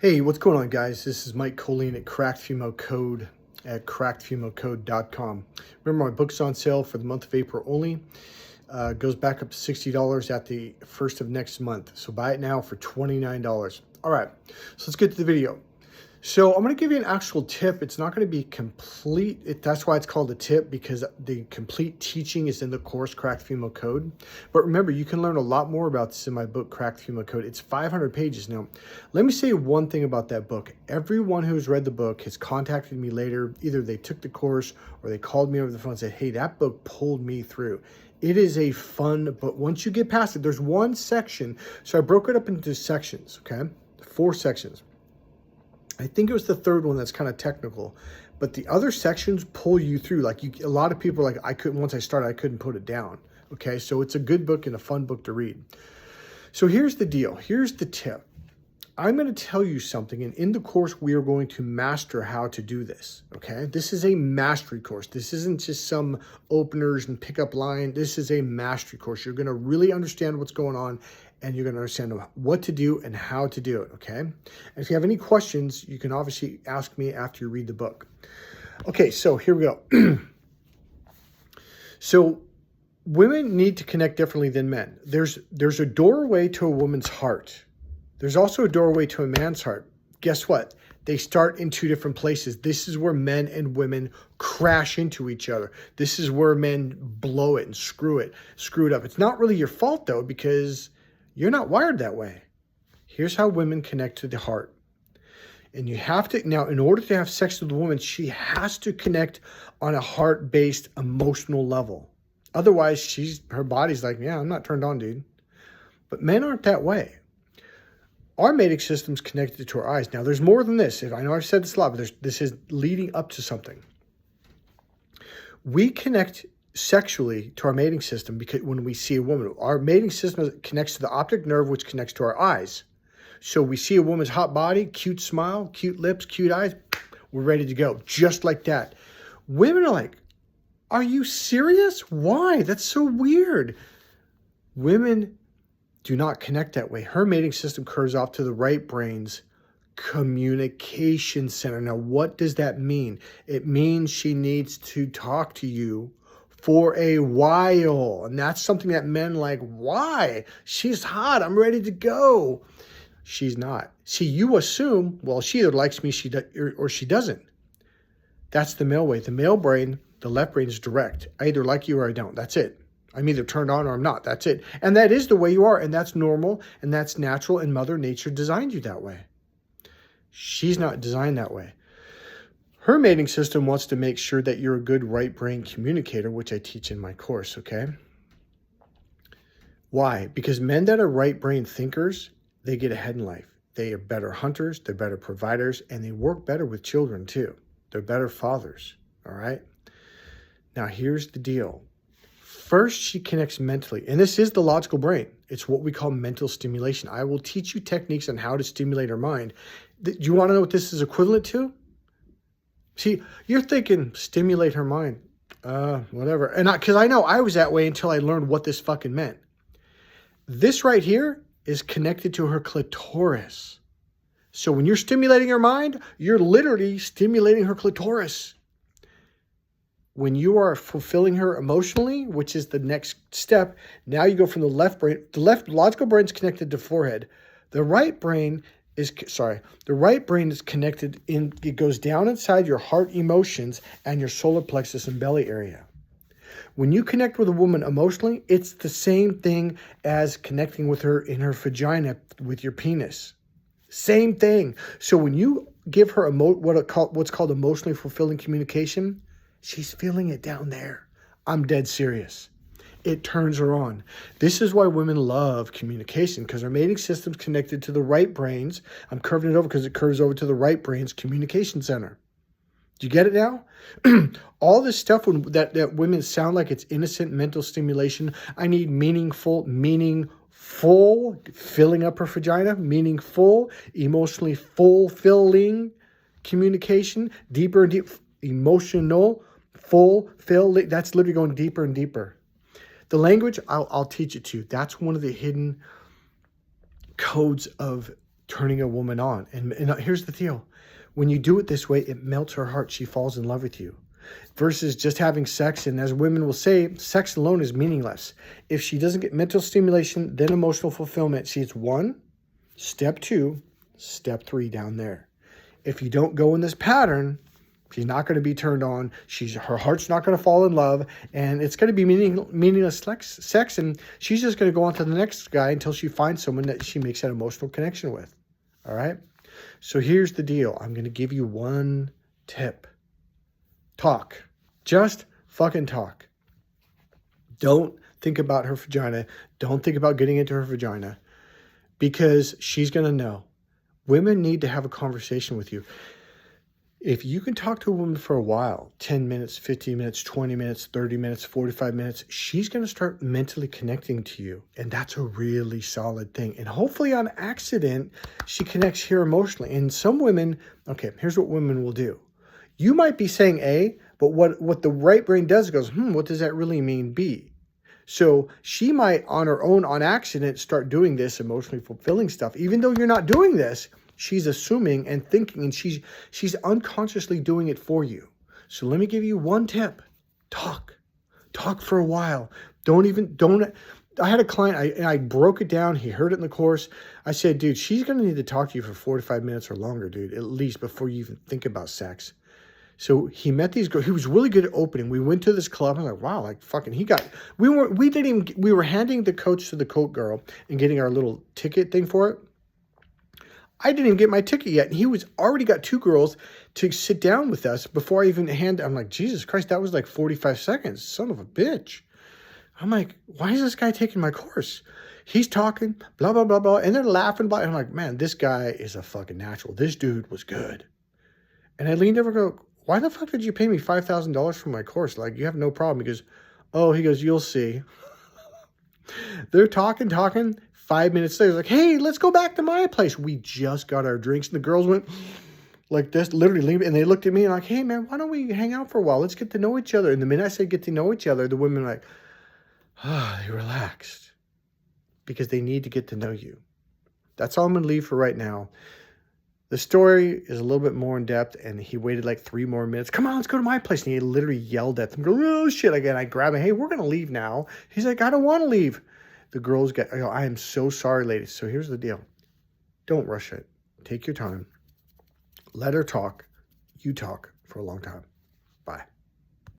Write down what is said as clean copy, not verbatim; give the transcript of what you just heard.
Hey, what's going on, guys? This is Mike Colleen at Cracked Female Code at crackedfemalecode.com. Remember, my book's on sale for the month of April only. Goes back up to $60 at the first of next month. So buy it now for $29. All right, so let's get to the video. So I'm going to give you an actual tip. It's not going to be complete. That's why it's called a tip, because the complete teaching is in the course Cracked Female Code. But remember, you can learn a lot more about this in my book, Cracked Female Code. It's 500 pages. Now, let me say one thing about that book. Everyone who's read the book has contacted me later. Either they took the course or they called me over the phone and said, hey, that book pulled me through. It is a fun book. Once you get past it, there's one section. So I broke it up into sections, okay? 4 sections. I think it was the third one that's kind of technical, but the other sections pull you through. Like a lot of people are like, once I started, I couldn't put it down. Okay. So it's a good book and a fun book to read. So here's the deal. Here's the tip. I'm going to tell you something, and in the course, we are going to master how to do this. Okay. This is a mastery course. This isn't just some openers and pickup line. This is a mastery course. You're going to really understand what's going on, and you're going to understand what to do and how to do it, okay? And if you have any questions, you can obviously ask me after you read the book. Okay, so here we go. So women need to connect differently than men. There's a doorway to a woman's heart. There's also a doorway to a man's heart. Guess what? They start in 2 different places. This is where men and women crash into each other. This is where men blow it and screw it up. It's not really your fault, though, because you're not wired that way. Here's how women connect to the heart. And you have to, now, in order to have sex with a woman, she has to connect on a heart-based emotional level. Otherwise, her body's like, yeah, I'm not turned on, dude. But men aren't that way. Our mating system's connected to our eyes. Now, there's more than this. I know I've said this a lot, but this is leading up to something. We connect sexually to our mating system because when we see a woman, our mating system connects to the optic nerve, which connects to our eyes. So we see a woman's hot body, cute smile, cute lips, cute eyes, we're ready to go, just like that. Women are like, are you serious? Why? That's so weird. Women do not connect that way. Her mating system curves off to the right brain's communication center. Now, what does that mean? It means she needs to talk to you for a while. And that's something that men like, why? She's hot. I'm ready to go. She's not. See, you assume, well, she either likes me or she doesn't. That's the male way. The male brain, the left brain is direct. I either like you or I don't. That's it. I'm either turned on or I'm not. That's it. And that is the way you are. And that's normal. And that's natural. And Mother Nature designed you that way. She's not designed that way. Her mating system wants to make sure that you're a good right brain communicator, which I teach in my course, okay? Why? Because men that are right brain thinkers, they get ahead in life. They are better hunters, they're better providers, and they work better with children too. They're better fathers, all right? Now, here's the deal. First, she connects mentally, and this is the logical brain. It's what we call mental stimulation. I will teach you techniques on how to stimulate her mind. Do you want to know what this is equivalent to? See, you're thinking, stimulate her mind. Whatever. And because I know I was that way until I learned what this fucking meant. This right here is connected to her clitoris. So when you're stimulating her mind, you're literally stimulating her clitoris. When you are fulfilling her emotionally, which is the next step, now you go from the left brain. The left logical brain is connected to forehead. The right brain is connected it goes down inside your heart emotions and your solar plexus and belly area. When you connect with a woman emotionally, it's the same thing as connecting with her in her vagina with your penis. Same thing. So when you give her what's called emotionally fulfilling communication, she's feeling it down there. I'm dead serious. It turns her on. This is why women love communication, because our mating system's connected to the right brains. I'm curving it over because it curves over to the right brain's communication center. Do you get it now? All this stuff that women sound like it's innocent mental stimulation. I need meaningful, filling up her vagina, meaningful, emotionally fulfilling communication, deeper and deeper, emotional, fulfilling. That's literally going deeper and deeper. The language, I'll teach it to you. That's one of the hidden codes of turning a woman on. And here's the deal. When you do it this way, it melts her heart. She falls in love with you. Versus just having sex. And as women will say, sex alone is meaningless. If she doesn't get mental stimulation, then emotional fulfillment. See, it's 1, step 2, step 3 down there. If you don't go in this pattern, she's not going to be turned on. Her heart's not going to fall in love. And it's going to be meaningless sex. And she's just going to go on to the next guy until she finds someone that she makes that emotional connection with. All right? So here's the deal. I'm going to give you one tip. Talk. Just fucking talk. Don't think about her vagina. Don't think about getting into her vagina. Because she's going to know. Women need to have a conversation with you. If you can talk to a woman for a while, 10 minutes, 15 minutes, 20 minutes, 30 minutes, 45 minutes, she's going to start mentally connecting to you. And that's a really solid thing. And hopefully on accident, she connects here emotionally. And some women, okay, here's what women will do. You might be saying A, but what the right brain does goes, what does that really mean B? So she might on her own, on accident, start doing this emotionally fulfilling stuff. Even though you're not doing this, she's assuming and thinking, and she's unconsciously doing it for you. So let me give you one tip. Talk for a while. I had a client, I broke it down. He heard it in the course. I said, dude, she's going to need to talk to you for 45 minutes or longer, dude, at least before you even think about sex. So he met these girls. He was really good at opening. We went to this club. I'm like, wow, like fucking, we were handing the coach to the coat girl and getting our little ticket thing for it. I didn't even get my ticket yet. And he was already got 2 girls to sit down with us before I even I'm like, Jesus Christ, that was like 45 seconds. Son of a bitch. I'm like, why is this guy taking my course? He's talking, blah, blah, blah, blah. And they're laughing. And I'm like, man, this guy is a fucking natural. This dude was good. And I leaned over and go, why the fuck did you pay me $5,000 for my course? Like, you have no problem. He goes, you'll see. They're talking. 5 minutes later, like, hey, let's go back to my place. We just got our drinks. And the girls went like this, literally. And they looked at me and like, hey, man, why don't we hang out for a while? Let's get to know each other. And the minute I said get to know each other, the women were like, they relaxed. Because they need to get to know you. That's all I'm going to leave for right now. The story is a little bit more in depth, and he waited like 3 more minutes. Come on, let's go to my place. And he literally yelled at them, going, oh, shit. Again, I grab him. Hey, we're going to leave now. He's like, I don't want to leave. The girls I am so sorry, ladies. So here's the deal. Don't rush it. Take your time. Let her talk. You talk for a long time. Bye.